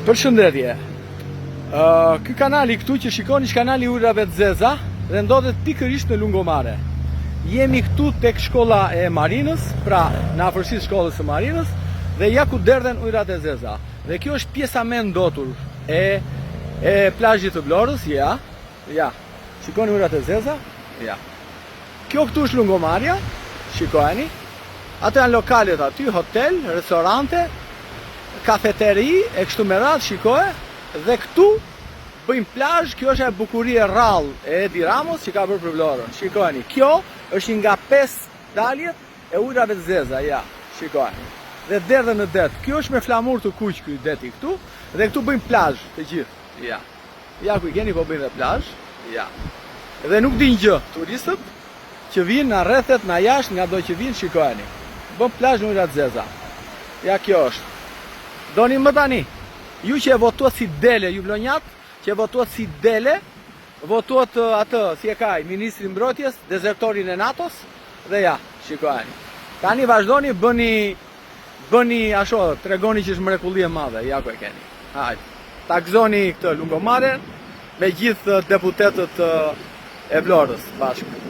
Përshëndetje. Ky kanali këtu që shikoni është kanali ujrave të zeza dhe ndodhet pikërisht në lungomare. Jemi këtu tek shkolla e Marinës, pra në afërsitë shkollës së Marinës, dhe ja ku derdhen ujrat e zeza. Dhe kjo është pjesa më e ndotur e plazhit të Vlorës, ja. Shikoni ujrat e zeza, ja. Kjo këtu është lungomarja, shikojeni. Ato janë lokalet aty, hotel, restorante, kafeteri e kështu me radhë, shikoje. Dhe këtu bëjmë plazh, kjo është e bukurie rrallë e Edi Ramos që ka bërë për Vlorën. Shikojeni, kjo është nga 5 daljet e ujrave të zeza, ja, shikojeni. Dhe derdhen në det. Kjo është me flamur të kuq ky deti këtu, dhe këtu bëjmë plazh të gjithë, ja. Ja ku i keni po bëjmë dhe plazh, ja. Dhe nuk din gjë, turistët që vinë nga rrethet, nga jashtë, nga do që vinë, shikojeni. Bëm plazh në ujrat zeza. Ja kjo është. Doni më tani, ju që e votuat si dele, ju vlonjat, që e votuat si dele, votuat atë, si e kaj, Ministri Mbrojtjes, dezertorin e NATO-s, dhe ja, shikojeni. Tani vazhdoni, bëni asho, tregoni që është mrekulli e madhe, ja ku e keni. Hajde, takzoni këtë lungomare me gjithë deputetët e Vlorës bashkë.